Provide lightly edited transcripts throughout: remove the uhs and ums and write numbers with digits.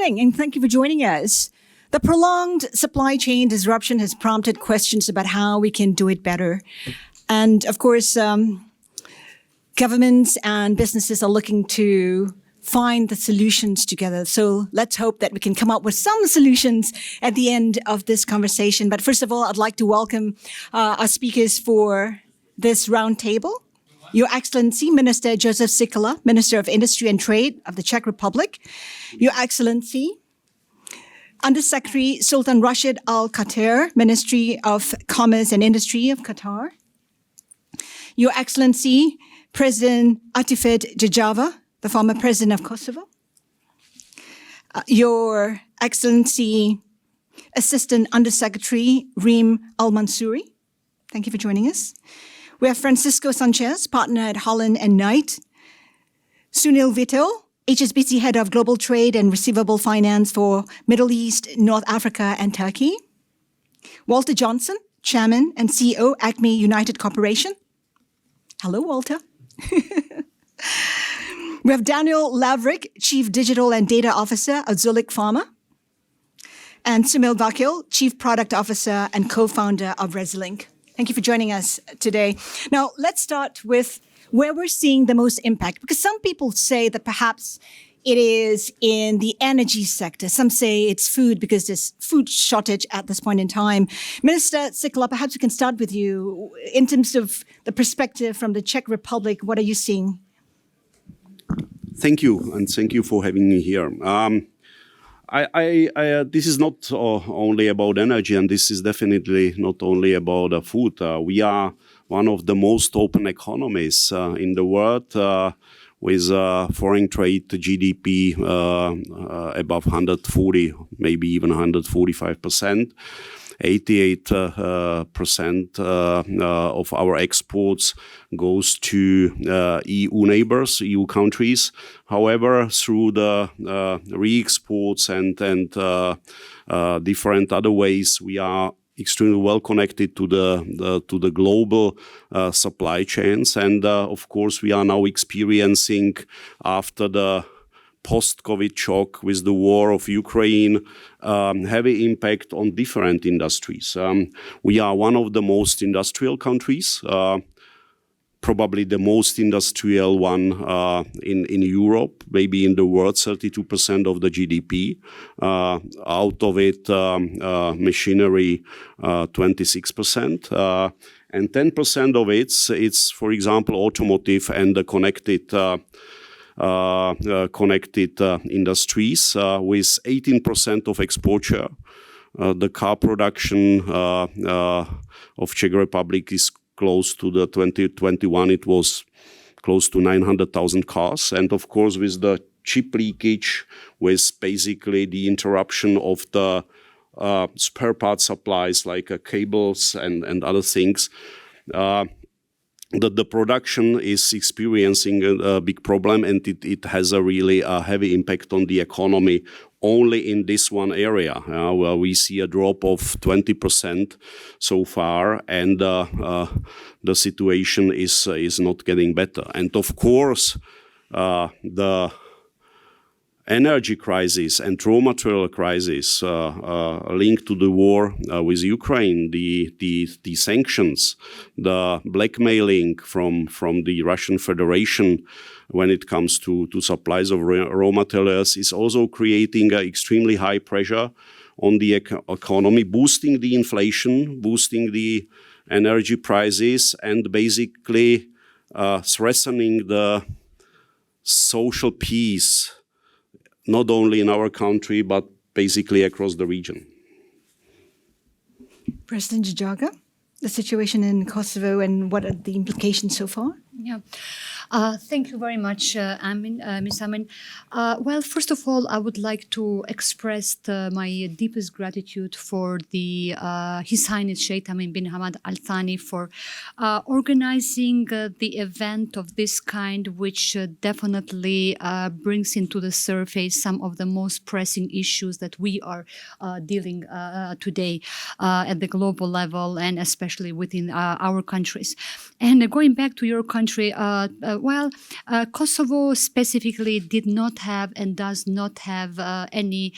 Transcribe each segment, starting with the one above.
evening, and thank you for joining us. The prolonged supply chain disruption has prompted questions about how we can do it better. And of course, governments and businesses are looking to find the solutions together. So let's hope that we can come up with some solutions at the end of this conversation. But first of all, I'd like to welcome our speakers for this roundtable. Your Excellency, Minister Josef Sikala, Minister of Industry and Trade of the Czech Republic. Your Excellency, Undersecretary Sultan Rashid Al Qatar, Ministry of Commerce and Industry of Qatar. Your Excellency, President Atifet Jajava, the former President of Kosovo. Your Excellency, Assistant Undersecretary Reem Al-Mansouri. Thank you for joining us. We have Francisco Sanchez, partner at Holland and Knight. Sunil Vito, HSBC Head of Global Trade and Receivable Finance for Middle East, North Africa, and Turkey. Walter Johnson, Chairman and CEO, Acme United Corporation. Hello, Walter. We have Daniel Lavrick, Chief Digital and Data Officer of Zulik Pharma. And Sumil Vakil, Chief Product Officer and Co-founder of Resilink. Thank you for joining us today. Now, let's start with where we're seeing the most impact, because some people say that perhaps it is in the energy sector. Some say it's food because there's food shortage at this point in time. Minister Sikala, perhaps we can start with you. In terms of the perspective from the Czech Republic, what are you seeing? Thank you, and thank you for having me here. This is not only about energy, and this is definitely not only about food. We are one of the most open economies in the world, with foreign trade to GDP above 140, maybe even 145%. 88% of our exports goes to EU neighbors, EU countries. However, through the re-exports and different other ways, we are extremely well connected to the global supply chains. And of course, we are now experiencing, after the post-COVID shock with the war of Ukraine, heavy impact on different industries. We are one of the most industrial countries, probably the most industrial one in Europe, maybe in the world, 32% of the GDP. Out of it, machinery, 26%. And 10% of it's, for example, automotive and the connected industries, with 18% of export share. The car production of Czech Republic is close to the 2021. It was close to 900,000 cars. And of course, with the chip leakage, with basically the interruption of the spare part supplies like cables and other things, the production is experiencing a big problem, and it has a really heavy impact on the economy only in this one area, where we see a drop of 20% so far, and the situation is not getting better. And of course, the energy crisis and raw material crisis linked to the war with Ukraine, the sanctions, the blackmailing from the Russian Federation when it comes to supplies of raw materials is also creating extremely high pressure on the economy, boosting the inflation, boosting the energy prices, and basically threatening the social peace, not only in our country, but basically across the region. President Jajaga, the situation in Kosovo and what are the implications so far? Yeah. Thank you very much, Ms. Amin. Well, first of all, I would like to express my deepest gratitude for His Highness Sheikh Tamim bin Hamad Al Thani for organizing the event of this kind, which definitely brings into the surface some of the most pressing issues that we are dealing today at the global level and especially within our countries. And going back to your country, Kosovo specifically did not have and does not have any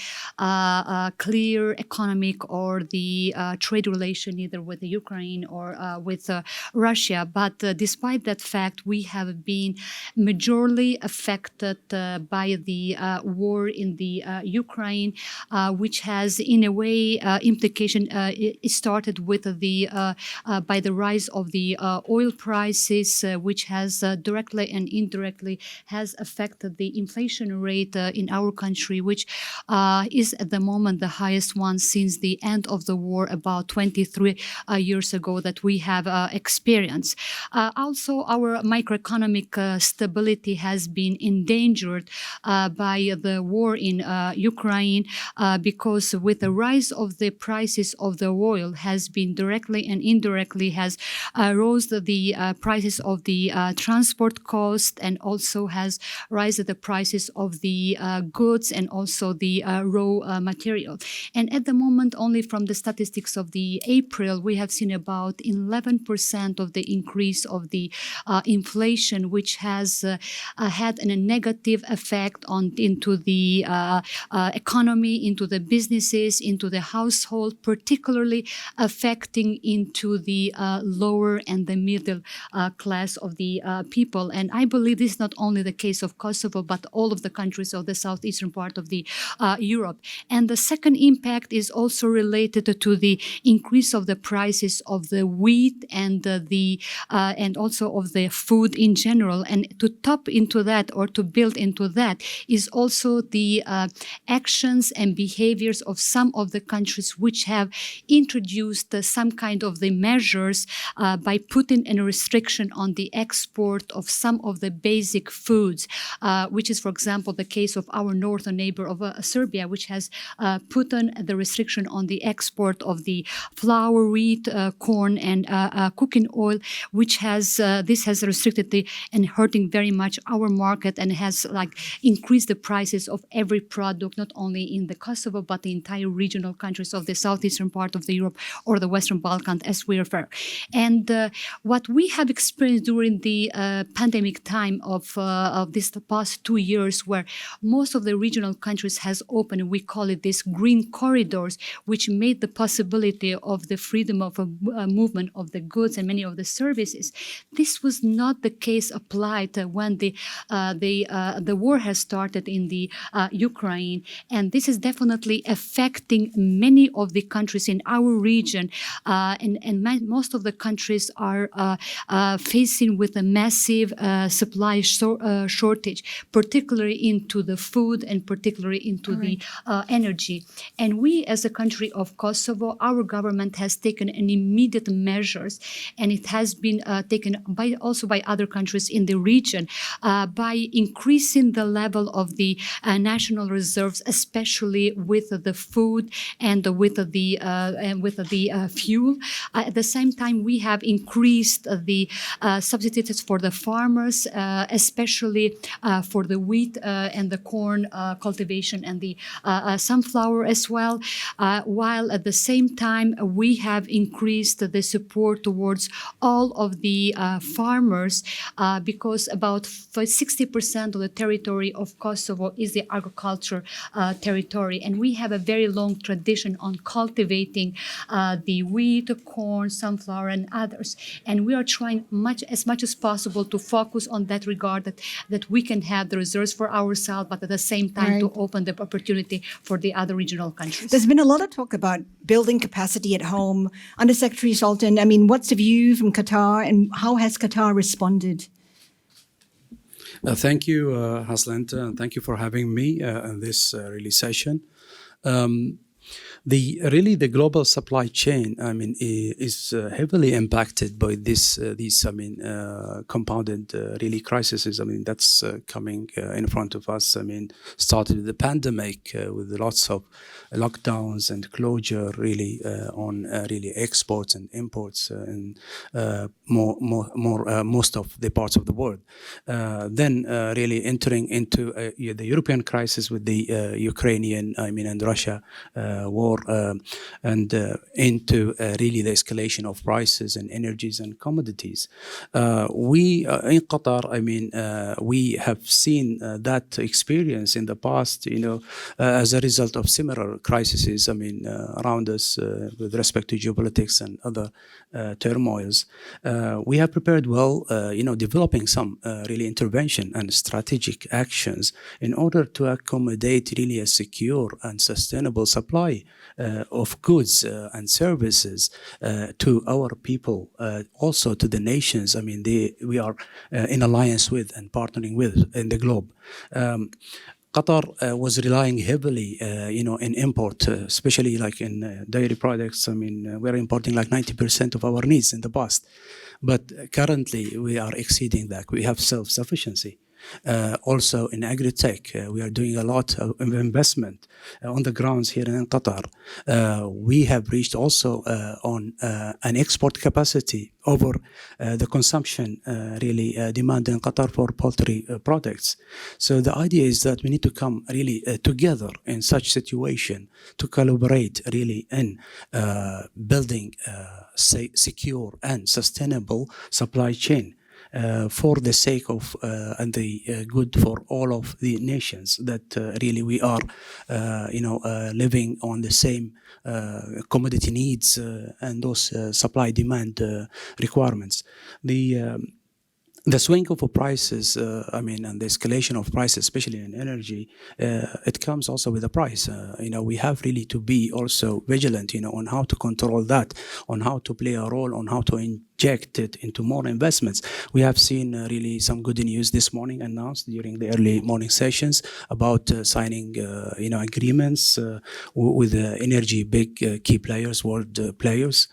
clear economic or the trade relation either with the Ukraine or with Russia. But despite that fact, we have been majorly affected by the war in the Ukraine, which has, in a way, implication. It started with the by the rise of the oil prices, which has directly and indirectly has affected the inflation rate in our country, which is at the moment the highest one since the end of the war about 23 years ago that we have experienced. Also, our microeconomic stability has been endangered by the war in Ukraine because with the rise of the prices of the oil has been directly and indirectly has rose the prices of the transport cost and also has raised the prices of the goods and also the raw material. And at the moment, only from the statistics of the April, we have seen about 11% of the increase of the inflation, which has had a negative effect into the economy, into the businesses, into the household, particularly affecting into the lower and the middle class of the people. And I believe this is not only the case of Kosovo, but all of the countries of the southeastern part of the Europe. And the second impact is also related to the increase of the prices of the wheat and and also of the food in general. And to top into that or to build into that is also the actions and behaviors of some of the countries which have introduced some kind of the measures by putting a restriction on the export of some of the basic foods, which is, for example, the case of our northern neighbor of Serbia, which has put on the restriction on the export of the flour, wheat, corn, and cooking oil, which has this has restricted and hurting very much our market and has increased the prices of every product, not only in the Kosovo but the entire regional countries of the southeastern part of the Europe or the Western Balkans, as we refer. And what we have experienced during the pandemic time of this past 2 years, where most of the regional countries has opened, we call it these green corridors, which made the possibility of the freedom of movement of the goods and many of the services. This was not the case applied when the war has started in the Ukraine, and this is definitely affecting many of the countries in our region, and most of the countries are facing with a massive supply shortage, particularly into the food and particularly into the energy. And we, as a country of Kosovo, our government has taken an immediate measures, and it has been taken also by other countries in the region by increasing the level of the national reserves, especially with the food and with the fuel. At the same time, we have increased the subsidies for the farmers, especially for the wheat and the corn cultivation and the sunflower as well, while at the same time we have increased the support towards all of the farmers because about 60% of the territory of Kosovo is the agriculture territory, and we have a very long tradition on cultivating the wheat, corn, sunflower, and others. And we are trying as much as possible to focus on that regard, that we can have the reserves for ourselves, but at the same time to open the opportunity for the other regional countries. There's been a lot of talk about building capacity at home. Undersecretary Sultan, I mean, what's the view from Qatar and how has Qatar responded? Thank you, Haslanta, and thank you for having me in this session. The global supply chain, is heavily impacted by these compounded crises. That's coming in front of us. Started with the pandemic with lots of lockdowns and closure on exports and imports in most of the parts of the world. Then entering into the European crisis with the Ukrainian, and Russia war more and into really the escalation of prices and energies and commodities. We in Qatar, we have seen that experience in the past, as a result of similar crises, around us with respect to geopolitics and other turmoils. We have prepared well, developing some really intervention and strategic actions in order to accommodate really a secure and sustainable supply of goods and services to our people, also to the nations. We are in alliance with and partnering with in the globe. Qatar was relying heavily, in import, especially like in dairy products. We're importing like 90% of our needs in the past, but currently we are exceeding that. We have self-sufficiency. Also in agri-tech, we are doing a lot of investment on the grounds here in Qatar. We have reached also on an export capacity over the consumption demand in Qatar for poultry products. So the idea is that we need to come really together in such situation to collaborate really in building secure and sustainable supply chain. For the sake of and the good for all of the nations that really we are, living on the same commodity needs and those supply-demand requirements. The swing of prices, and the escalation of prices, especially in energy, it comes also with a price. We have really to be also vigilant, on how to control that, on how to play a role, on how to inject it into more investments. We have seen really some good news this morning announced during the early morning sessions about signing, agreements with energy big key players, world players,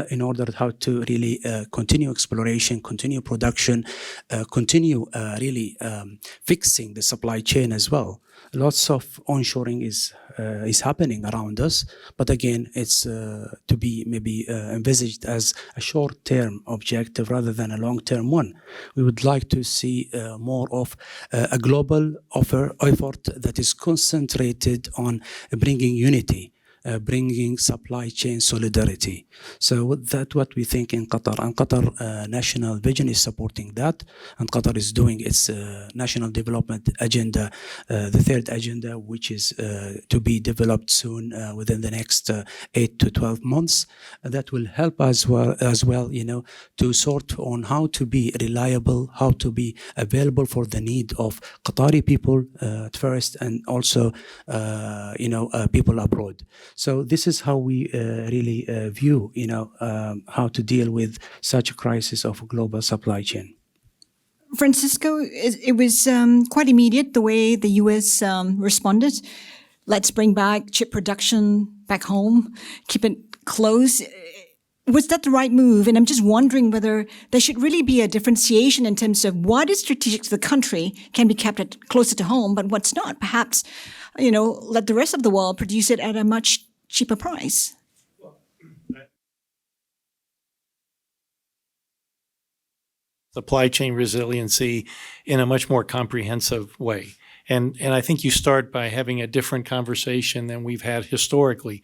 in order how to really continue exploration, continue production, continue really fixing the supply chain as well. Lots of onshoring is happening around us, but again, it's to be maybe envisaged as a short-term objective rather than a long-term one. We would like to see more of a global effort that is concentrated on bringing unity, bringing supply chain solidarity. So that's what we think in Qatar, and Qatar national vision is supporting that, and Qatar is doing its national development agenda, the third agenda, which is to be developed soon within the next 8 to 12 months. That will help as well, to sort on how to be reliable, how to be available for the need of Qatari people at first, and also people abroad. So this is how we really view, how to deal with such a crisis of global supply chain. Francisco, it was quite immediate the way the U.S. Responded. Let's bring back chip production back home, keep it close. Was that the right move? And I'm just wondering whether there should really be a differentiation in terms of what is strategic to the country can be kept closer to home, but what's not. Perhaps, let the rest of the world produce it at a much cheaper price. Supply chain resiliency in a much more comprehensive way. And I think you start by having a different conversation than we've had historically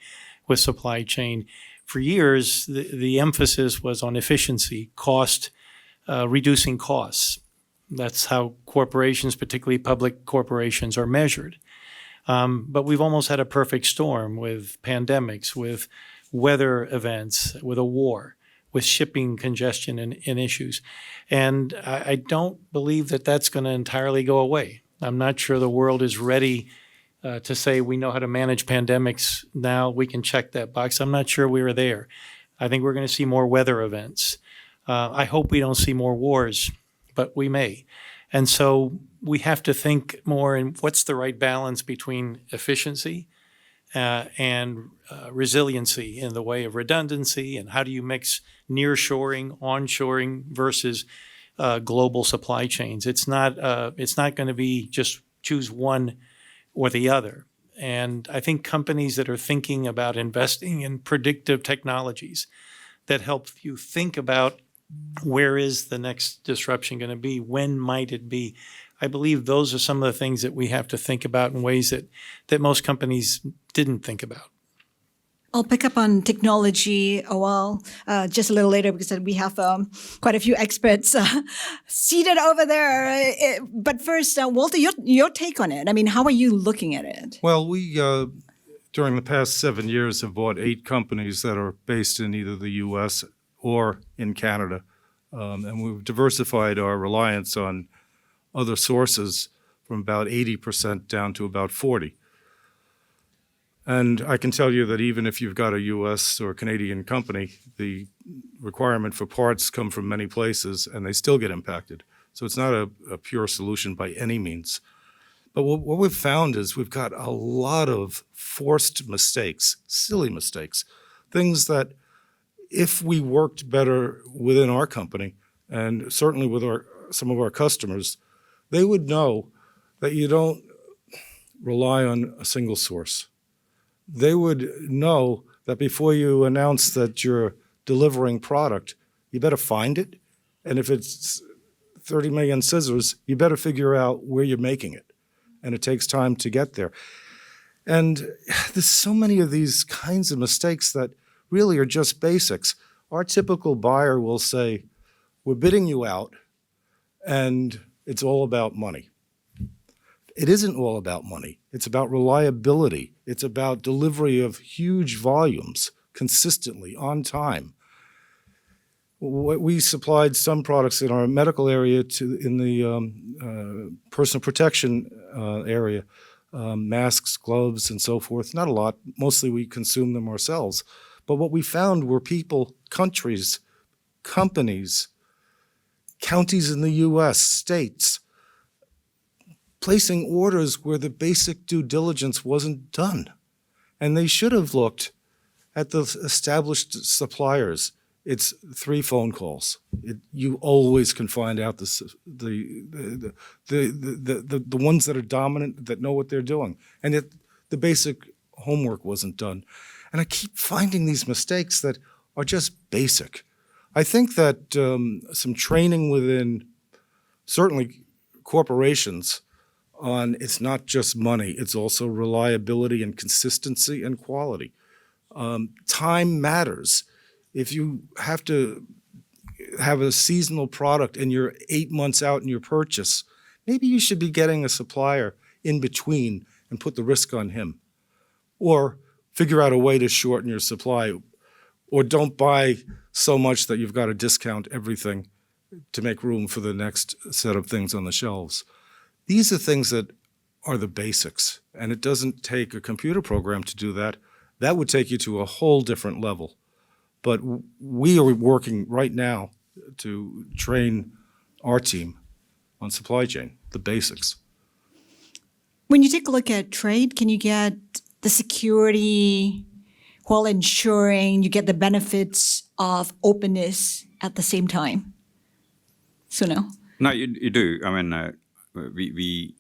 with supply chain. For years, the emphasis was on efficiency, cost, reducing costs. That's how corporations, particularly public corporations, are measured. But we've almost had a perfect storm with pandemics, with weather events, with a war, with shipping congestion and issues. And I don't believe that that's going to entirely go away. I'm not sure the world is ready to say we know how to manage pandemics now. We can check that box. I'm not sure we are there. I think we're going to see more weather events. I hope we don't see more wars, but we may. And so we have to think more in what's the right balance between efficiency and resiliency in the way of redundancy, and how do you mix nearshoring, onshoring versus global supply chains. It's not going to be just choose one or the other. And I think companies that are thinking about investing in predictive technologies that help you think about where is the next disruption going to be, when might it be, I believe those are some of the things that we have to think about in ways that most companies didn't think about. I'll pick up on technology just a little later because we have quite a few experts seated over there. But first, Walter, your take on it. I mean, how are you looking at it? Well, we, during the past 7 years, have bought 8 companies that are based in either the U.S. or in Canada. And we've diversified our reliance on other sources from about 80% down to about 40%. And I can tell you that even if you've got a U.S. or Canadian company, the requirement for parts come from many places and they still get impacted. So it's not a pure solution by any means. But what we've found is we've got a lot of forced mistakes, silly mistakes, things that if we worked better within our company and certainly with some of our customers, they would know that you don't rely on a single source. They would know that before you announce that you're delivering product, you better find it. And if it's 30 million scissors, you better figure out where you're making it. And it takes time to get there. And there's so many of these kinds of mistakes that really are just basics. Our typical buyer will say, we're bidding you out, and it's all about money. It isn't all about money. It's about reliability. It's about delivery of huge volumes consistently on time. We supplied some products in our medical area in the personal protection area, masks, gloves, and so forth. Not a lot. Mostly we consume them ourselves. But what we found were people, countries, companies, counties in the U.S., states, placing orders where the basic due diligence wasn't done. And they should have looked at the established suppliers. It's 3 phone calls. You always can find out the ones that are dominant, that know what they're doing. And yet the basic homework wasn't done. And I keep finding these mistakes that are just basic. I think that some training within certainly corporations on it's not just money, it's also reliability and consistency and quality. Time matters. If you have to have a seasonal product and you're 8 months out in your purchase, maybe you should be getting a supplier in between and put the risk on him. Or figure out a way to shorten your supply. Or don't buy so much that you've got to discount everything to make room for the next set of things on the shelves. These are things that are the basics, and it doesn't take a computer program to do that. That would take you to a whole different level. But we are working right now to train our team on supply chain, the basics. When you take a look at trade, can you get the security while ensuring you get the benefits of openness at the same time? So no? No, you do. I mean, we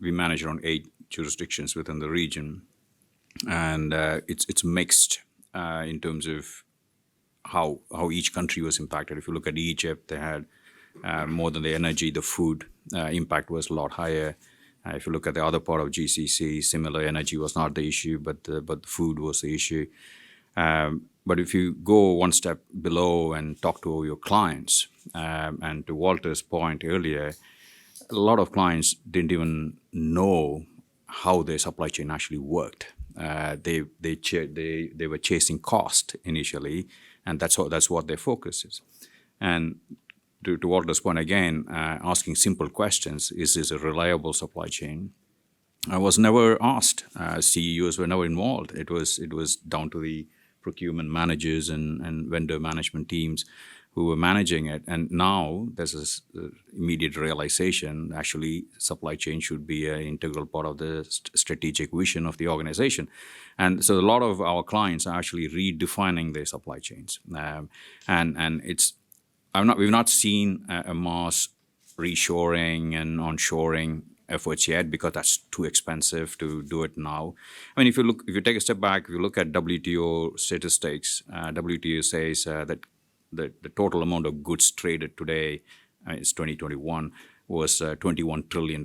manage around 8 jurisdictions within the region, and it's mixed in terms of how each country was impacted. If you look at Egypt, they had more than the energy, the food impact was a lot higher. If you look at the other part of GCC, similar, energy was not the issue, but the food was the issue. But if you go one step below and talk to your clients, and to Walter's point earlier, a lot of clients didn't even know how their supply chain actually worked. They were chasing cost initially, and that's what their focus is. And to Walter's point again, asking simple questions: is this a reliable supply chain? I was never asked. CEOs were never involved. It was down to the procurement managers and vendor management teams who were managing it. And now there's this immediate realization, actually, supply chain should be an integral part of the strategic vision of the organization. And so a lot of our clients are actually redefining their supply chains. And we've not seen a mass reshoring and onshoring efforts yet, because that's too expensive to do it now. I mean, if you take a step back, if you look at WTO statistics, WTO says that the total amount of goods traded today, it's 2021, was $21 trillion.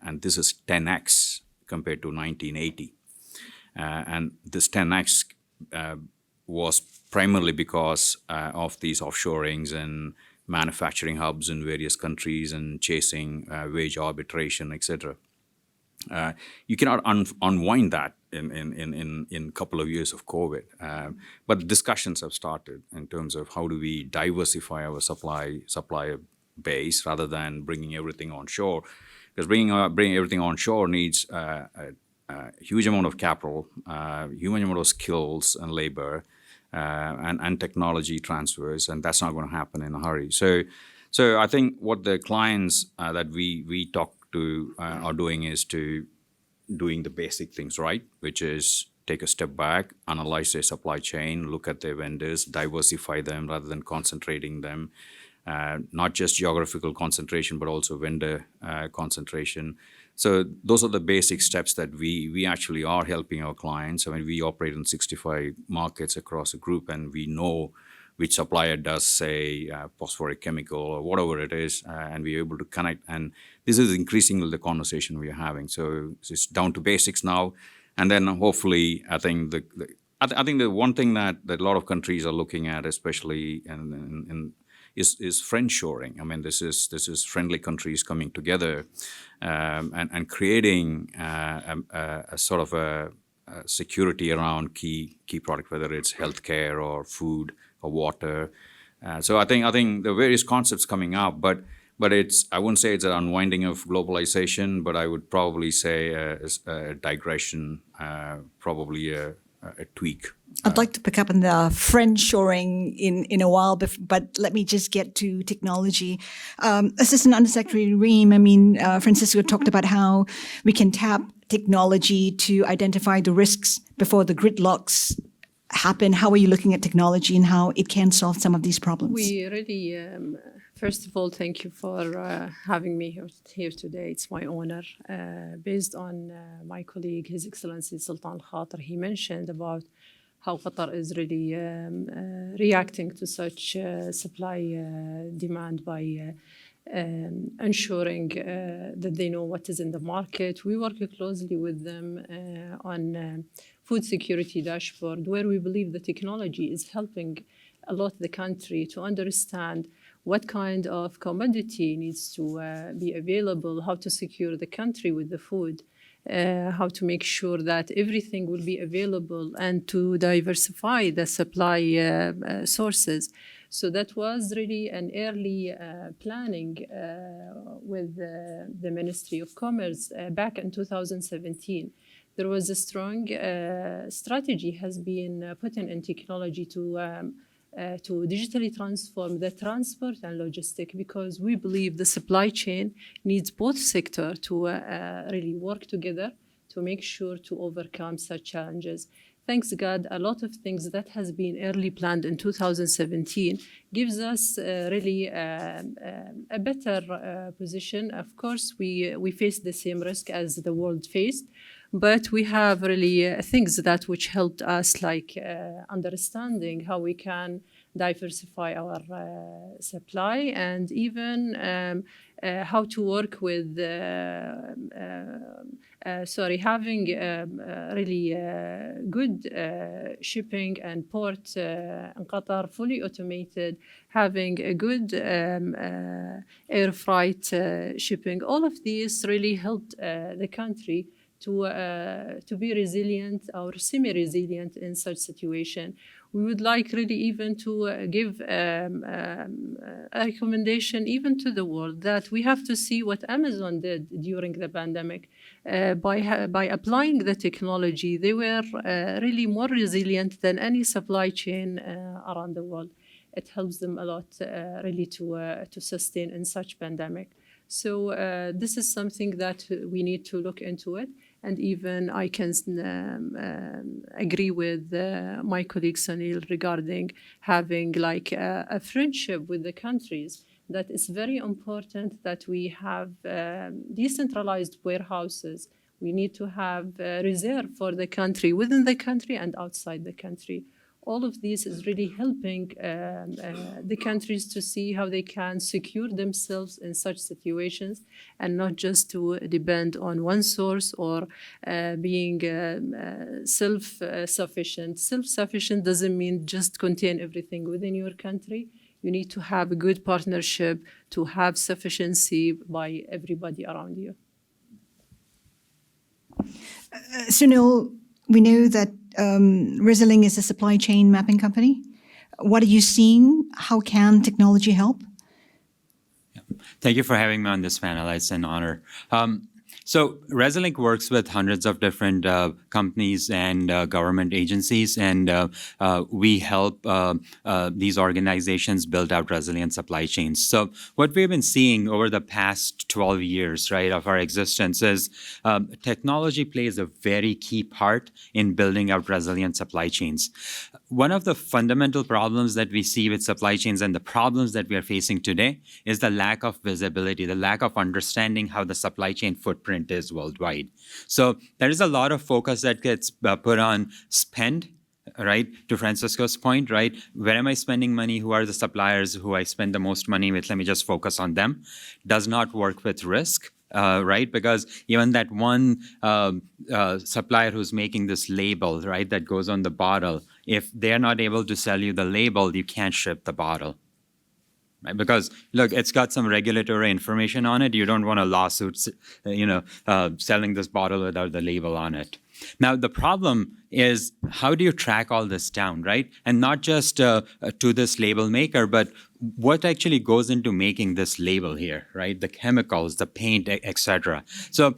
And this is 10x compared to 1980. And this 10x was primarily because of these offshorings and manufacturing hubs in various countries and chasing wage arbitration, etc. You cannot unwind that in a couple of years of COVID. But discussions have started in terms of how do we diversify our supplier base rather than bringing everything onshore. Because bringing everything onshore needs a huge amount of capital, huge amount of skills and labor, and technology transfers, and that's not going to happen in a hurry. So I think what the clients that we talk to are doing is to doing the basic things right, which is take a step back, analyze their supply chain, look at their vendors, diversify them rather than concentrating them. Not just geographical concentration, but also vendor concentration. So those are the basic steps that we actually are helping our clients. I mean, we operate in 65 markets across a group, and we know which supplier does, say, phosphoric chemical or whatever it is, and we're able to connect. And this is increasingly the conversation we are having. So it's down to basics now. And then hopefully, I think the one thing that a lot of countries are looking at, especially is friendshoring. I mean, this is friendly countries coming together and creating a sort of a security around key product, whether it's healthcare or food or water. So I think the various concepts coming up, but I wouldn't say it's an unwinding of globalization, but I would probably say a digression, probably a tweak. I'd like to pick up on the friendshoring in a while, but let me just get to technology. Assistant Undersecretary Reem, I mean, Francisco talked about how we can tap technology to identify the risks before the gridlocks happen. How are you looking at technology and how it can solve some of these problems? We really, first of all, thank you for having me here today. It's my honor. Based on my colleague, His Excellency Sultan Al-Khater, he mentioned about how Qatar is really reacting to such supply demand by ensuring that they know what is in the market. We work closely with them on food security dashboard, where we believe the technology is helping a lot the country to understand what kind of commodity needs to be available, how to secure the country with the food, how to make sure that everything will be available, and to diversify the supply sources. So that was really an early planning with the Ministry of Commerce back in 2017. There was a strong strategy has been put in technology to digitally transform the transport and logistic, because we believe the supply chain needs both sectors to really work together to make sure to overcome such challenges. Thanks God, a lot of things that has been early planned in 2017 gives us really a better position. Of course, we face the same risk as the world faced, but we have really things that which helped us, like understanding how we can diversify our supply, and even how to work with having really good shipping and port in Qatar fully automated, having a good air freight shipping. All of these really helped the country to be resilient or semi-resilient in such situation. We would like really even to give a recommendation even to the world that we have to see what Amazon did during the pandemic. By applying the technology, they were really more resilient than any supply chain around the world. It helps them a lot really to sustain in such pandemic. So this is something that we need to look into it. And even I can agree with my colleague Sunil regarding having like a friendship with the countries. That is very important that we have decentralized warehouses. We need to have reserve for the country, within the country and outside the country. All of this is really helping the countries to see how they can secure themselves in such situations and not just to depend on one source or being self-sufficient. Self-sufficient doesn't mean just contain everything within your country. You need to have a good partnership to have sufficiency by everybody around you. Sunil, we know that Resiliency is a supply chain mapping company. What are you seeing? How can technology help? Thank you for having me on this panel. It's an honor. So Resilink works with hundreds of different companies and government agencies, and we help these organizations build out resilient supply chains. So what we've been seeing over the past 12 years, right, of our existence is technology plays a very key part in building out resilient supply chains. One of the fundamental problems that we see with supply chains and the problems that we are facing today is the lack of visibility, the lack of understanding how the supply chain footprint is worldwide. So there is a lot of focus that gets put on spend, right? To Francisco's point, right? Where am I spending money? Who are the suppliers who I spend the most money with? Let me just focus on them. Does not work with risk. Right? Because even that one supplier who's making this label, right, that goes on the bottle, if they're not able to sell you the label, you can't ship the bottle. Right? Because look, it's got some regulatory information on it. You don't want a lawsuit, selling this bottle without the label on it. Now, the problem is, how do you track all this down, right? And not just to this label maker, but what actually goes into making this label here, right? The chemicals, the paint, etc. So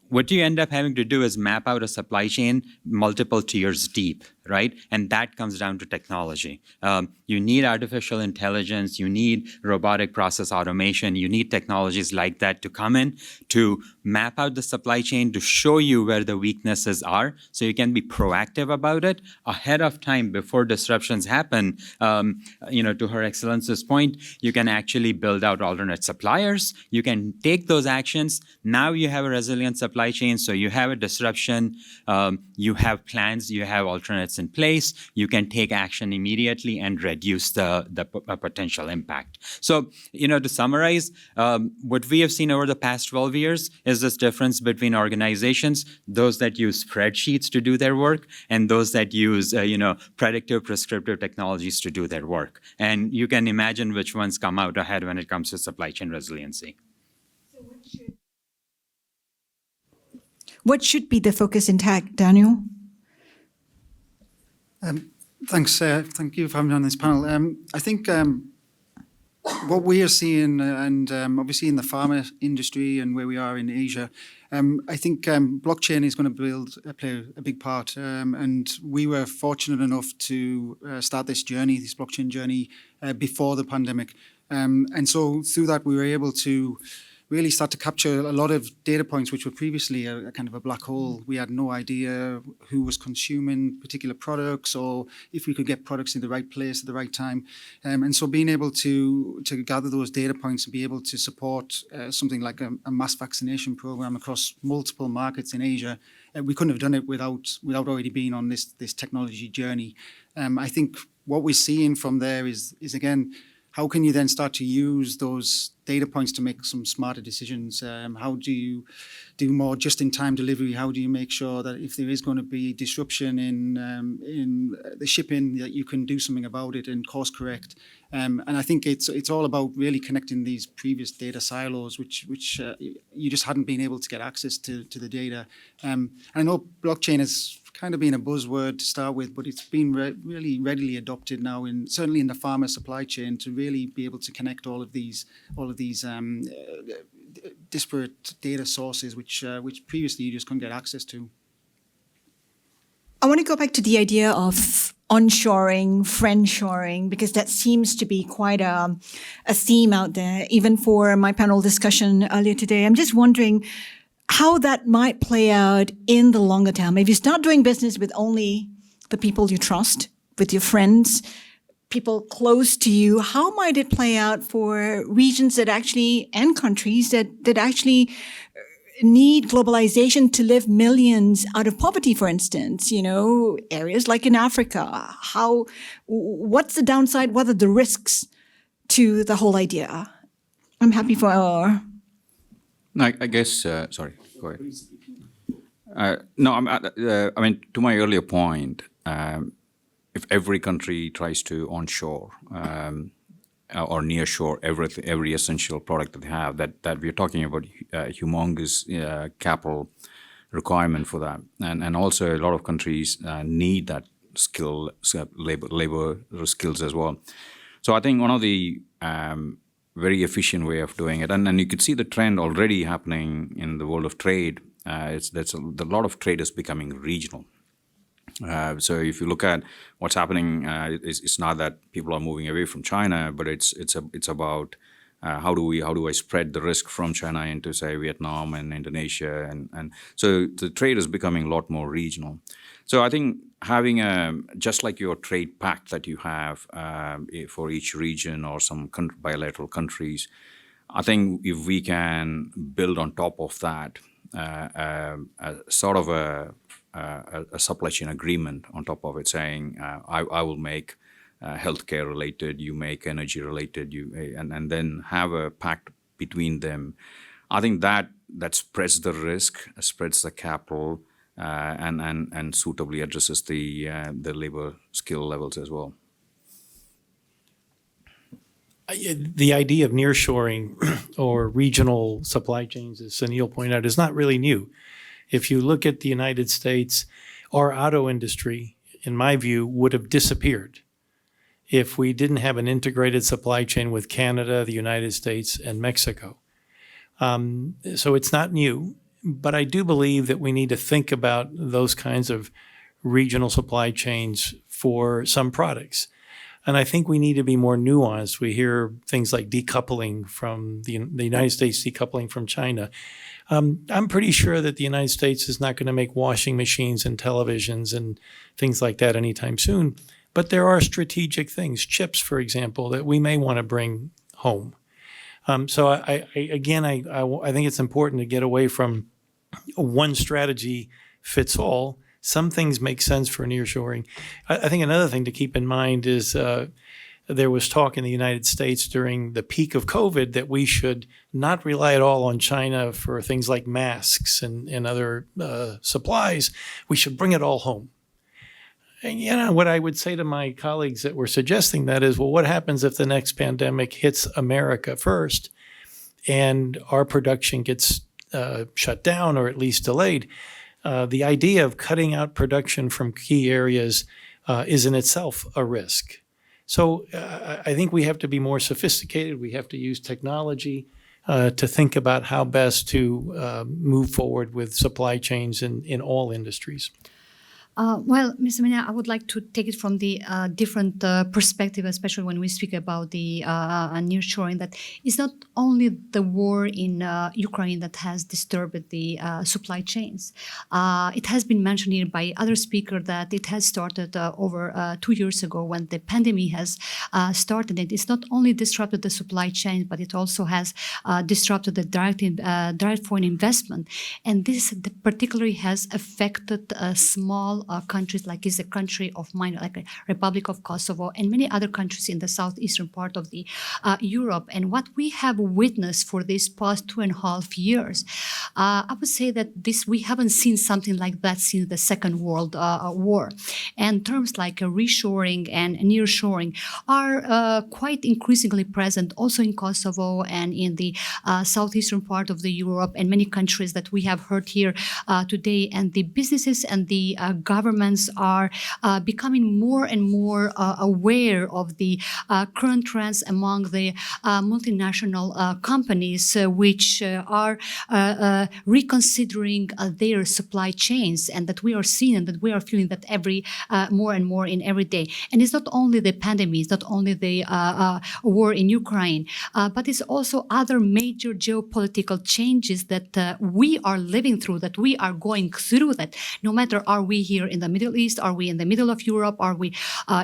what you end up having to do is map out a supply chain multiple tiers deep, right? And that comes down to technology. You need artificial intelligence, you need robotic process automation, you need technologies like that to come in to map out the supply chain, to show you where the weaknesses are, so you can be proactive about it ahead of time before disruptions happen. To Her Excellency's point, you can actually build out alternate suppliers. You can take those actions. Now you have a resilient supply chain, so you have a disruption, you have plans, you have alternates in place. You can take action immediately and reduce the potential impact. So, to summarize, what we have seen over the past 12 years is this difference between organizations, those that use spreadsheets to do their work, and those that use, predictive, prescriptive technologies to do their work. And you can imagine which ones come out ahead when it comes to supply chain resiliency. So what should be the focus in tech, Daniel? Thanks. Thank you for having me on this panel. I think what we are seeing, and obviously in the pharma industry and where we are in Asia, I think blockchain is going to play a big part. And we were fortunate enough to start this blockchain journey, before the pandemic. And so through that, we were able to really start to capture a lot of data points which were previously a kind of a black hole. We had no idea who was consuming particular products or if we could get products in the right place at the right time. And so being able to gather those data points and be able to support something like a mass vaccination program across multiple markets in Asia, we couldn't have done it without already being on this technology journey. I think what we're seeing from there is again, how can you then start to use those data points to make some smarter decisions? How do you do more just-in-time delivery? How do you make sure that if there is going to be disruption in the shipping, that you can do something about it and course correct? And I think it's all about really connecting these previous data silos, which you just hadn't been able to get access to the data. I know blockchain has kind of been a buzzword to start with, but it's been really readily adopted now, certainly in the pharma supply chain, to really be able to connect all of these disparate data sources, which previously you just couldn't get access to. I want to go back to the idea of onshoring, friendshoring, because that seems to be quite a theme out there, even for my panel discussion earlier today. I'm just wondering how that might play out in the longer term. If you start doing business with only the people you trust, with your friends, people close to you, how might it play out for regions that actually, and countries that actually need globalization to lift millions out of poverty, for instance, areas like in Africa? What's the downside? What are the risks to the whole idea? I'm happy for No, I guess, sorry, go ahead. No, I mean, to my earlier point, if every country tries to onshore or nearshore every essential product that they have, that we're talking about humongous capital requirement for that, and also a lot of countries need that labor skills as well. So I think one of the very efficient way of doing it, and you could see the trend already happening in the world of trade. There's a lot of trade is becoming regional. So if you look at what's happening, it's not that people are moving away from China, but it's about how do I spread the risk from China into, say, Vietnam and Indonesia, and so the trade is becoming a lot more regional. So I think having just like your trade pact that you have for each region or some bilateral countries, I think if we can build on top of that sort of a supply chain agreement on top of it, saying I will make healthcare related, you make energy related, and then have a pact between them. I think that spreads the risk, spreads the capital, and suitably addresses the labor skill levels as well. The idea of nearshoring or regional supply chains, as Sunil pointed out, is not really new. If you look at the United States, our auto industry, in my view, would have disappeared if we didn't have an integrated supply chain with Canada, the United States, and Mexico. So it's not new, but I do believe that we need to think about those kinds of regional supply chains for some products. And I think we need to be more nuanced. We hear things like decoupling from the United States, decoupling from China. I'm pretty sure that the United States is not going to make washing machines and televisions and things like that anytime soon. But there are strategic things, chips, for example, that we may want to bring home. So I think it's important to get away from one strategy fits all. Some things make sense for nearshoring. I think another thing to keep in mind is there was talk in the United States during the peak of COVID that we should not rely at all on China for things like masks and other supplies. We should bring it all home. And what I would say to my colleagues that were suggesting that is, well, what happens if the next pandemic hits America first and our production gets shut down or at least delayed? The idea of cutting out production from key areas is in itself a risk. So I think we have to be more sophisticated. We have to use technology to think about how best to move forward with supply chains in all industries. Well, Ms. Amina, I would like to take it from the different perspective, especially when we speak about the nearshoring, that it's not only the war in Ukraine that has disturbed the supply chains. It has been mentioned here by other speakers that it has started over 2 years ago when the pandemic has started. It's not only disrupted the supply chain, but it also has disrupted the direct foreign investment. And this particularly has affected small countries, like is the country of mine, like the Republic of Kosovo, and many other countries in the southeastern part of the Europe. And what we have witnessed for these past 2.5 years, I would say that we haven't seen something like that since the Second World War. And terms like reshoring and nearshoring are quite increasingly present also in Kosovo and in the southeastern part of the Europe and many countries that we have heard here today. And the businesses and the governments are becoming more and more aware of the current trends among the multinational companies, which are reconsidering their supply chains, and that we are seeing and that we are feeling that more and more in every day. And it's not only the pandemic, it's not only the war in Ukraine, but it's also other major geopolitical changes that we are living through, that we are going through, that no matter are we here here in the Middle East? Are we in the middle of Europe? Are we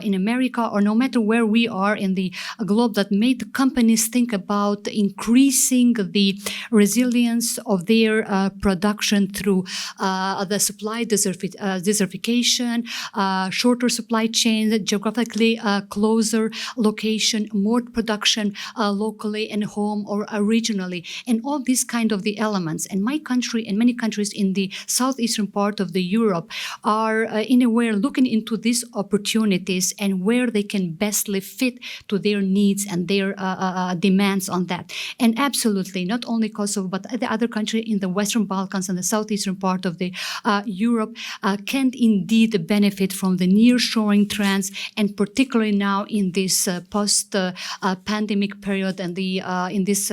in America? Or no matter where we are in the globe, that made the companies think about increasing the resilience of their production through the supply desertification, shorter supply chains, geographically closer location, more production locally in home or regionally, and all these kind of the elements. And my country and many countries in the southeastern part of the Europe are in a way looking into these opportunities and where they can bestly fit to their needs and their demands on that. And absolutely, not only Kosovo, but the other country in the Western Balkans and the southeastern part of the Europe can indeed benefit from the nearshoring trends, and particularly now in this post-pandemic period and in this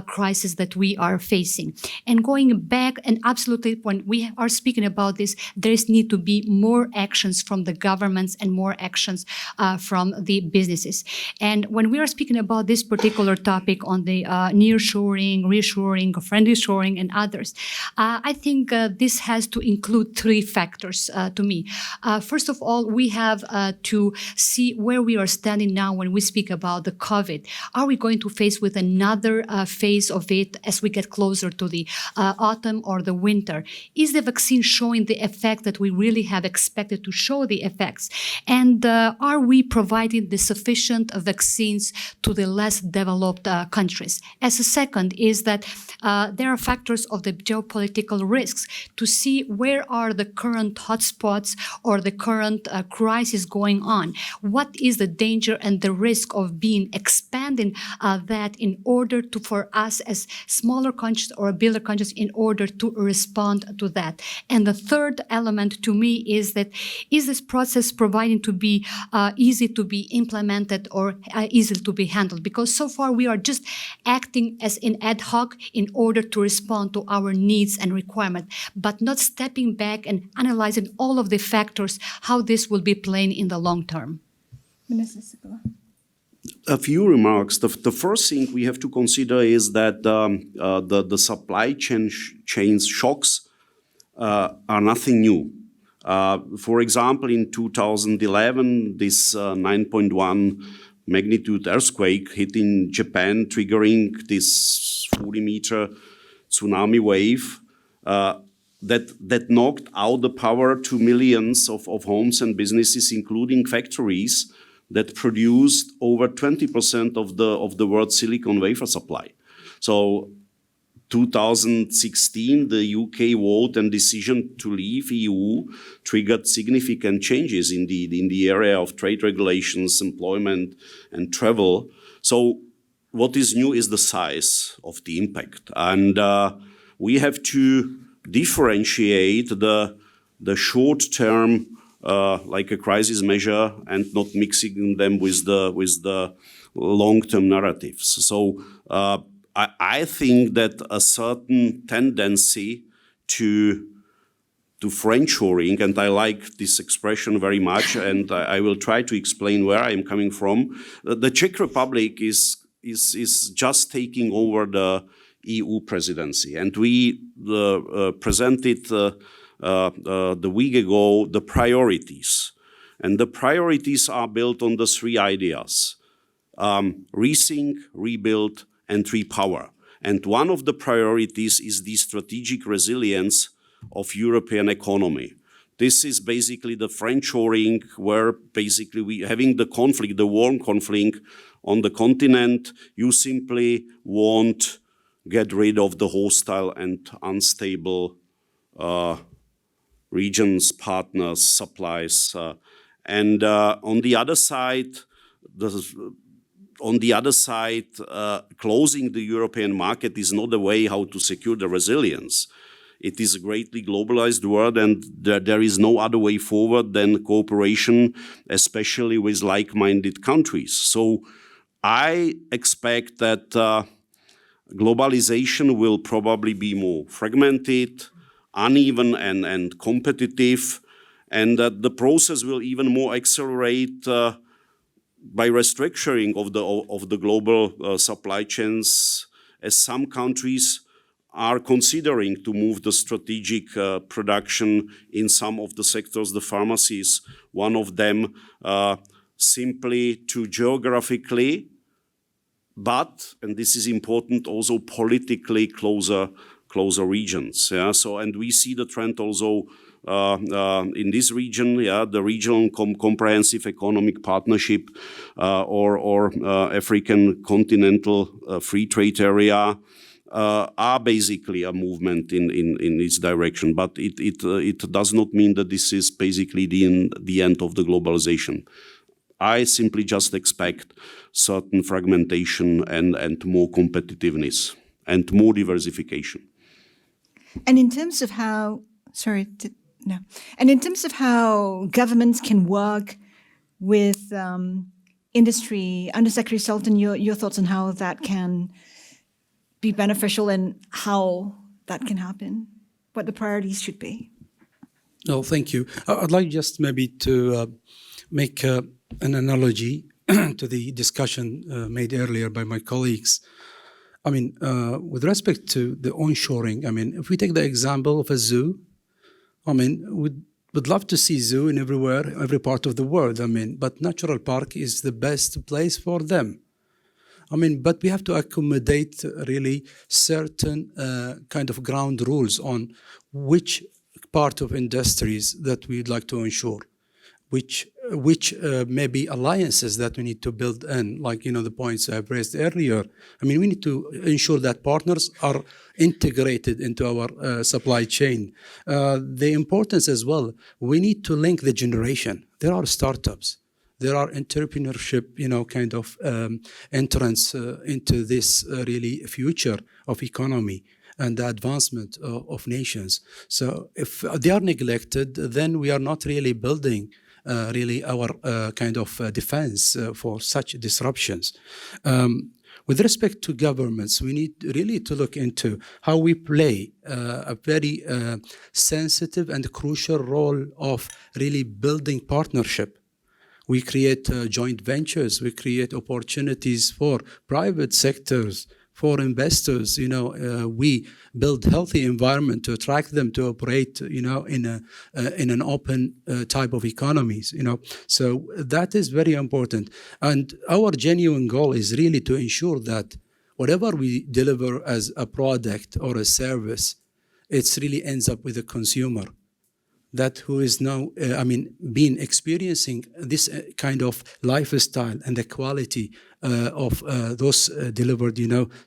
crisis that we are facing. And going back, and absolutely, when we are speaking about this, there is need to be more actions from the governments and more actions from the businesses. And when we are speaking about this particular topic on the nearshoring, reshoring, friendly shoring, and others, I think this has to include three factors to me. First of all, we have to see where we are standing now when we speak about the COVID. Are we going to face with another phase of it as we get closer to the autumn or the winter? Is the vaccine showing the effect that we really have expected to show the effects? And are we providing the sufficient vaccines to the less developed countries? As a second is that there are factors of the geopolitical risks to see where are the current hotspots or the current crisis going on. What is the danger and the risk of being expanding that in order to, for us as smaller countries or bigger countries, in order to respond to that? And the third element to me is that, is this process providing to be easy to be implemented or easy to be handled? Because so far we are just acting as an ad hoc in order to respond to our needs and requirements, but not stepping back and analyzing all of the factors, how this will be playing in the long term. A few remarks. The first thing we have to consider is that the supply chains shocks are nothing new. For example, in 2011, this 9.1 magnitude earthquake hit in Japan, triggering this 40-meter tsunami wave that knocked out the power to millions of homes and businesses, including factories that produced over 20% of the world's silicon wafer supply. So 2016, the UK vote and decision to leave EU triggered significant changes in the area of trade regulations, employment, and travel. So what is new is the size of the impact. And we have to differentiate the short-term like a crisis measure and not mixing them with the long-term narratives. So I think that a certain tendency to friendshoring, and I like this expression very much, and I will try to explain where I am coming from. The Czech Republic is just taking over the EU presidency, and we presented the week ago the priorities, and the priorities are built on the three ideas: rethink, rebuild, and repower. And one of the priorities is the strategic resilience of European economy. This is basically the friendshoring, where basically we having the conflict, the warm conflict on the continent, you simply won't get rid of the hostile and unstable regions, partners, supplies, and on the other side, closing the European market is not a way how to secure the resilience. It is a greatly globalized world, and there is no other way forward than cooperation, especially with like-minded countries. So I expect that globalization will probably be more fragmented, uneven, and competitive, and that the process will even more accelerate by restructuring of the global supply chains, as some countries are considering to move the strategic production in some of the sectors. The pharmacies, one of them, simply to geographically, but, and this is important, also politically closer regions. Yeah. So, and we see the trend also in this region. Yeah, the regional comprehensive economic partnership or African continental free trade area are basically a movement in this direction. But it does not mean that this is basically the end of the globalization. I simply just expect certain fragmentation and more competitiveness and more diversification. And in terms of how, and in terms of how governments can work with industry, Undersecretary Sultan, your thoughts on how that can be beneficial and how that can happen, what the priorities should be? No, thank you. I'd like just maybe to make an analogy to the discussion made earlier by my colleagues. I mean, with respect to the onshoring, I mean, if we take the example of a zoo, I mean, would love to see zoo in everywhere, every part of the world. I mean, but natural park is the best place for them. I mean, but we have to accommodate really certain kind of ground rules on which part of industries that we'd like to ensure, which maybe alliances that we need to build in, like, the points I've raised earlier. I mean, we need to ensure that partners are integrated into our supply chain. The importance as well, we need to link the generation. There are startups. There are entrepreneurship, kind of entrance into this really future of economy and the advancement of nations. So if they are neglected, then we are not really building really our kind of defense for such disruptions. With respect to governments, we need really to look into how we play a very sensitive and crucial role of really building partnership. We create joint ventures, we create opportunities for private sectors, for investors. We build healthy environment to attract them to operate, in an open type of economies. So that is very important. And our genuine goal is really to ensure that whatever we deliver as a product or a service, it really ends up with the consumer. That who is now, been experiencing this kind of lifestyle and the quality of those delivered,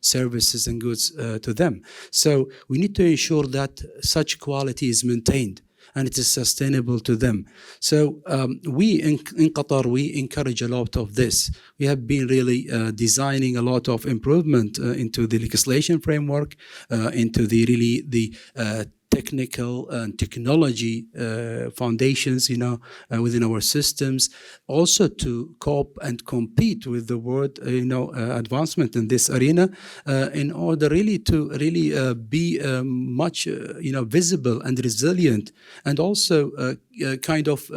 services and goods to them. So we need to ensure that such quality is maintained and it is sustainable to them. So we in Qatar, we encourage a lot of this. We have been really designing a lot of improvement into the legislation framework, into the technical and technology foundations, within our systems, also to cope and compete with the world, advancement in this arena, in order really to be much, visible and resilient, and also kind of,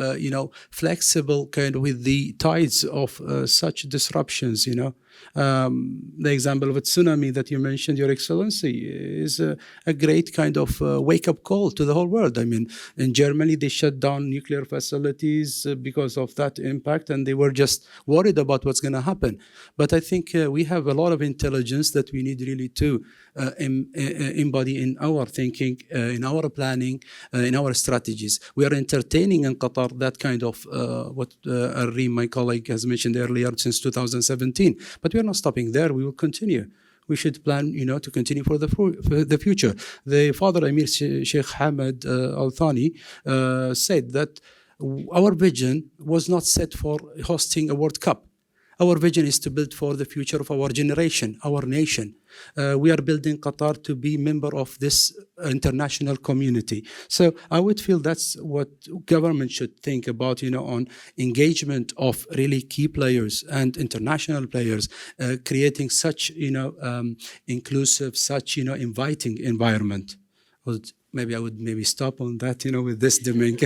flexible kind of with the tides of such disruptions, The example of a tsunami that you mentioned, Your Excellency, is a great kind of wake-up call to the whole world. I mean, in Germany, they shut down nuclear facilities because of that impact, and they were just worried about what's going to happen. But I think we have a lot of intelligence that we need really to embody in our thinking, in our planning, in our strategies. We are entertaining in Qatar that kind of what Arim, my colleague, has mentioned earlier, since 2017. But we are not stopping there. We will continue. We should plan, to continue for the future. The father, Emir Sheikh Hamad Al Thani, said that our vision was not set for hosting a World Cup. Our vision is to build for the future of our generation, our nation. We are building Qatar to be member of this international community. So I would feel that's what government should think about, on engagement of really key players and international players, creating such, inclusive, such, inviting environment. Maybe I would stop on that, with this domain.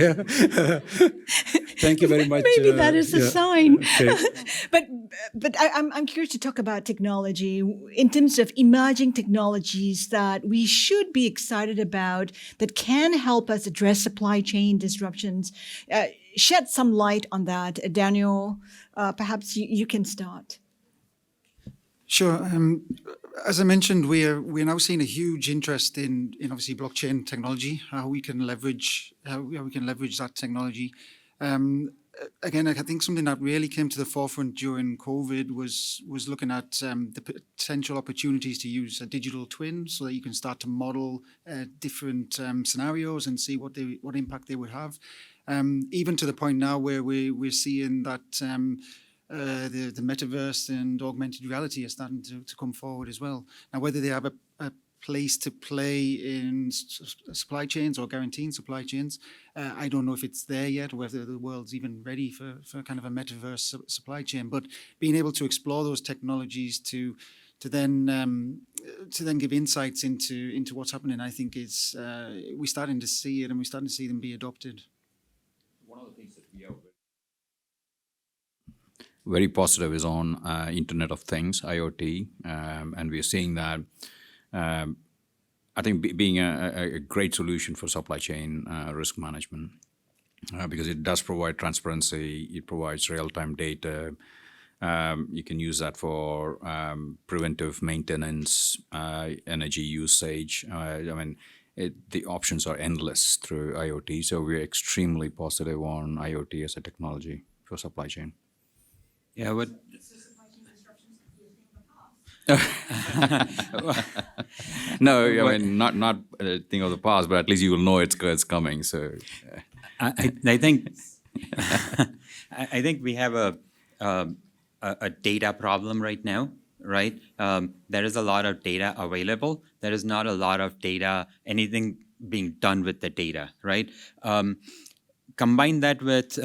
Thank you very much. Maybe that is a sign. Okay. But I'm curious to talk about technology in terms of emerging technologies that we should be excited about that can help us address supply chain disruptions. Shed some light on that. Daniel, perhaps you can start. Sure. As I mentioned, we're now seeing a huge interest in obviously blockchain technology, how we can leverage that technology. Again, I think something that really came to the forefront during COVID was looking at the potential opportunities to use a digital twin so that you can start to model different scenarios and see what impact they would have. Even to the point now where we're seeing that the metaverse and augmented reality are starting to come forward as well. Now, whether they have a place to play in supply chains or guaranteeing supply chains, I don't know if it's there yet, or whether the world's even ready for kind of a metaverse supply chain. But being able to explore those technologies to then give insights into what's happening, I think is we're starting to see it, and we're starting to see them be adopted. One of the things that we are very positive is on Internet of Things, IoT, and we are seeing that. I think being a great solution for supply chain risk management, because it does provide transparency, it provides real-time data. You can use that for preventive maintenance, energy usage. The options are endless through IoT. So we're extremely positive on IoT as a technology for supply chain. Yeah, what? No, I mean not a thing of the past, but at least you will know it's coming. So, I think I think we have a data problem right now, right? There is a lot of data available. There is not a lot of data, anything being done with the data, right? Combine that with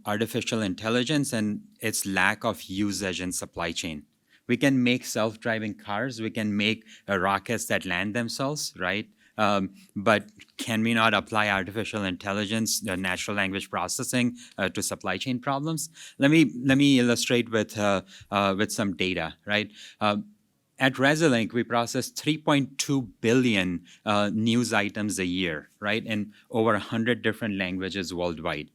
artificial intelligence and its lack of usage in supply chain. We can make self-driving cars. We can make rockets that land themselves, right? But can we not apply artificial intelligence, natural language processing to supply chain problems? Let me illustrate with some data, right? At Resilink, we process 3.2 billion news items a year, right, in over 100 different languages worldwide.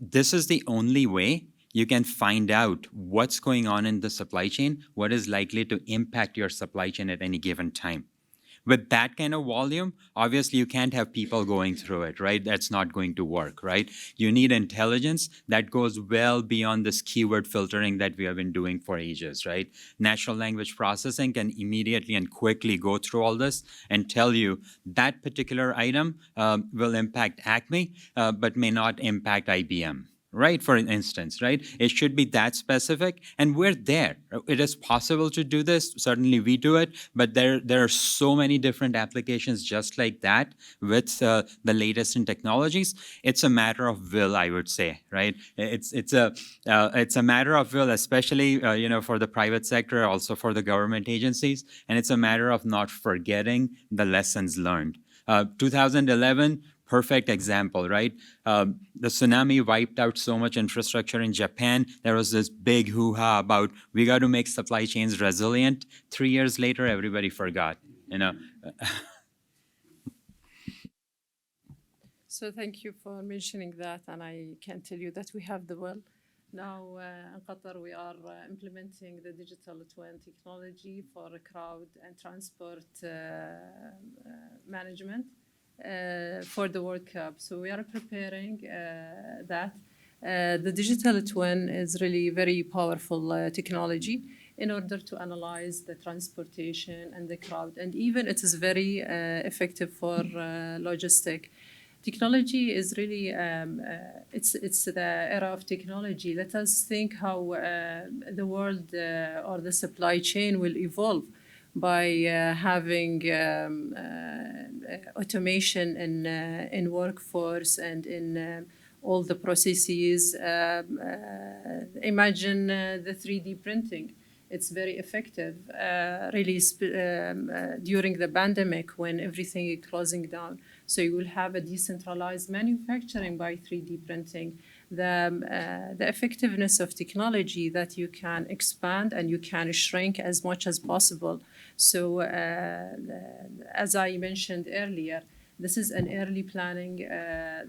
This is the only way you can find out what's going on in the supply chain, what is likely to impact your supply chain at any given time. With that kind of volume, obviously you can't have people going through it, right? That's not going to work, right? You need intelligence that goes well beyond this keyword filtering that we have been doing for ages, right? Natural language processing can immediately and quickly go through all this and tell you that particular item will impact Acme, but may not impact IBM. Right, for instance, right? It should be that specific, and we're there. It is possible to do this. Certainly we do it, but there are so many different applications just like that with the latest in technologies. It's a matter of will, I would say, right? It's a matter of will, especially for the private sector, also for the government agencies, and it's a matter of not forgetting the lessons learned. 2011. Perfect example, right? The tsunami wiped out so much infrastructure in Japan. There was this big hoo-ha about we got to make supply chains resilient. 3 years later, everybody forgot, So thank you for mentioning that, and I can tell you that we have the will. Now in Qatar, we are implementing the digital twin technology for crowd and transport management. For the World Cup. So we are preparing that. The digital twin is really very powerful technology in order to analyze the transportation and the crowd. And even it is very effective for logistic. Technology is really, it's the era of technology. Let us think how the world or the supply chain will evolve by having automation in workforce and in all the processes. Imagine the 3D printing. It's very effective, really, during the pandemic when everything is closing down. So you will have a decentralized manufacturing by 3D printing. The effectiveness of technology that you can expand and you can shrink as much as possible. So as I mentioned earlier, this is an early planning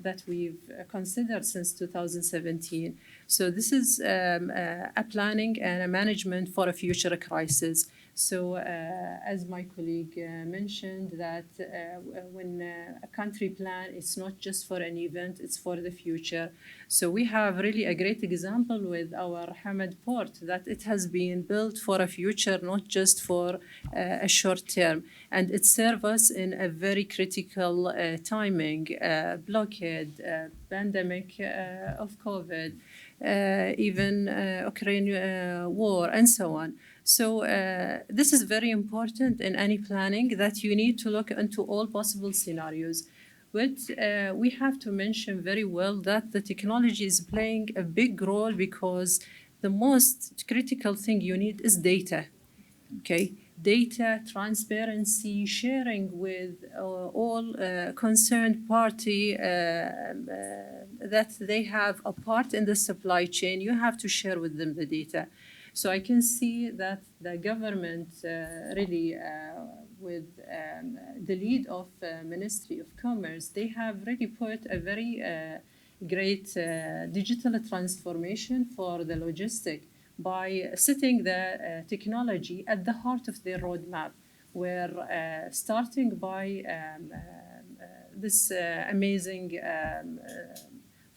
that we've considered since 2017. So this is a planning and a management for a future crisis. So as my colleague mentioned, that when a country plan, it's not just for an event, it's for the future. So we have really a great example with our Hamad port, that it has been built for a future, not just for a short term. And it serves us in a very critical timing, blockade, pandemic of COVID, even Ukraine war, and so on. So this is very important in any planning, that you need to look into all possible scenarios. But we have to mention very well that the technology is playing a big role, because the most critical thing you need is data. Okay, data, transparency, sharing with all concerned party that they have a part in the supply chain. You have to share with them the data. So I can see that the government really, with the lead of Ministry of Commerce, they have really put a very great digital transformation for the logistic by setting the technology at the heart of their roadmap, where starting by this amazing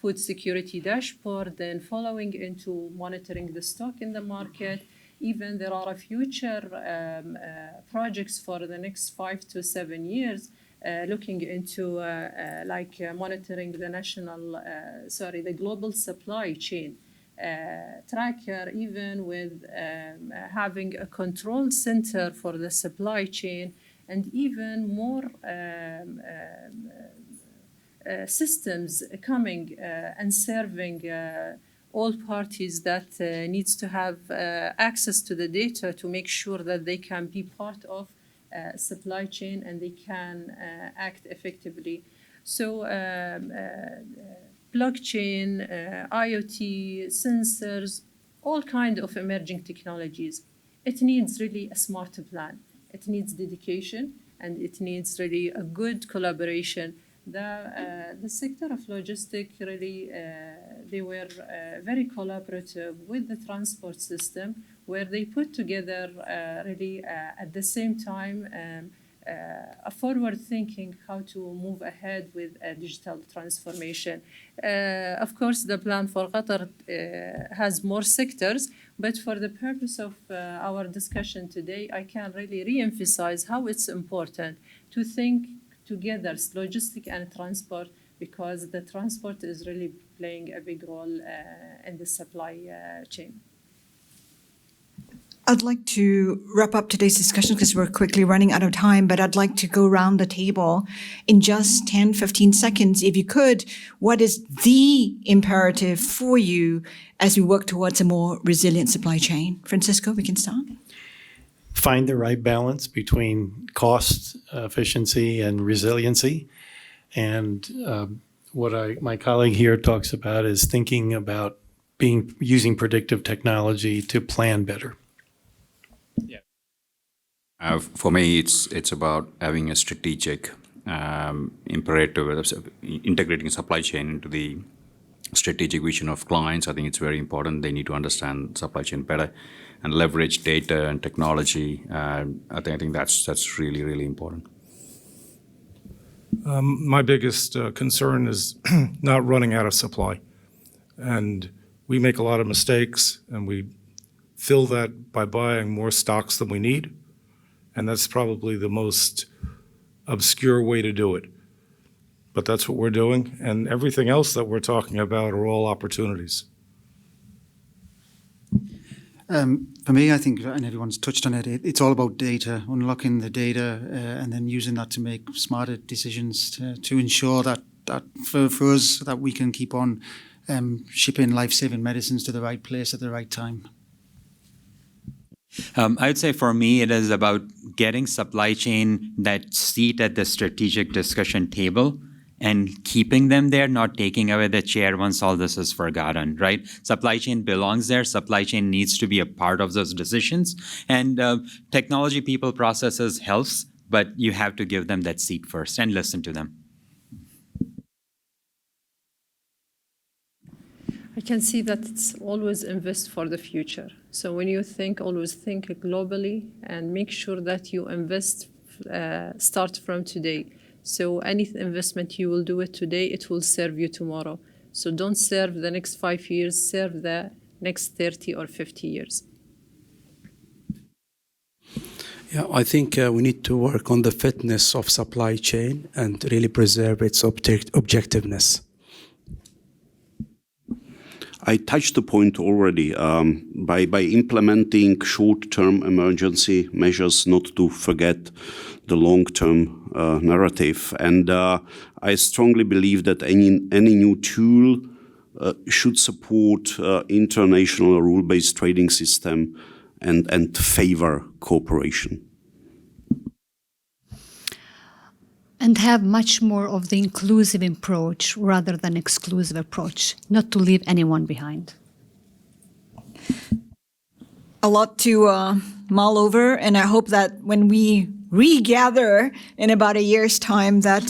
food security dashboard, then following into monitoring the stock in the market. Even there are future projects for the next 5 to 7 years, looking into monitoring the the global supply chain tracker, even with having a control center for the supply chain, and even more systems coming and serving all parties that needs to have access to the data to make sure that they can be part of supply chain and they can act effectively. So blockchain, IoT, sensors, all kinds of emerging technologies. It needs really a smart plan. It needs dedication, and it needs really a good collaboration. The sector of logistics really, they were very collaborative with the transport system, where they put together really at the same time a forward thinking how to move ahead with a digital transformation. Of course, the plan for Qatar has more sectors, but for the purpose of our discussion today, I can really re-emphasize how it's important to think together, logistic and transport, because the transport is really playing a big role in the supply chain. I'd like to wrap up today's discussion because we're quickly running out of time, but I'd like to go around the table in just 10, 15 seconds. If you could, what is the imperative for you as we work towards a more resilient supply chain? Francisco, we can start. Find the right balance between cost, efficiency, and resiliency. And what my colleague here talks about is thinking about using predictive technology to plan better. For me, it's about having a strategic imperative, integrating supply chain into the strategic vision of clients. I think it's very important. They need to understand supply chain better and leverage data and technology. I think that's really, really important. My biggest concern is not running out of supply. And we make a lot of mistakes, and we fill that by buying more stocks than we need. And that's probably the most obscure way to do it. But that's what we're doing. And everything else that we're talking about are all opportunities. For me, I think, and everyone's touched on it, it's all about data, unlocking the data and then using that to make smarter decisions to ensure that for us, that we can keep on shipping life-saving medicines to the right place at the right time. I would say for me, it is about getting supply chain that seat at the strategic discussion table and keeping them there, not taking away the chair once all this is forgotten, right? Supply chain belongs there. Supply chain needs to be a part of those decisions. And technology, people, processes helps, but you have to give them that seat first and listen to them. I can see that it's always invest for the future. So when you think, always think globally and make sure that you invest, start from today. So any investment you will do it today, it will serve you tomorrow. So don't serve the next 5 years, serve the next 30 or 50 years. Yeah, I think we need to work on the fitness of supply chain and really preserve its objectiveness. I touched the point already by implementing short-term emergency measures, not to forget the long-term narrative. And I strongly believe that any new tool should support international rule-based trading system and favor cooperation. And have much more of the inclusive approach rather than exclusive approach, not to leave anyone behind. A lot to mull over, and I hope that when we regather in about a year's time that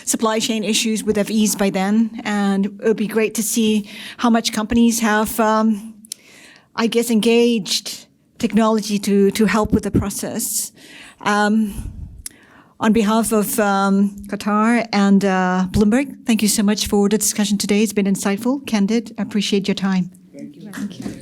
supply chain issues would have eased by then, and it would be great to see how much companies have, I guess, engaged technology to help with the process. On behalf of Qatar and Bloomberg, thank you so much for the discussion today. It's been insightful, candid. I appreciate your time. Thank you.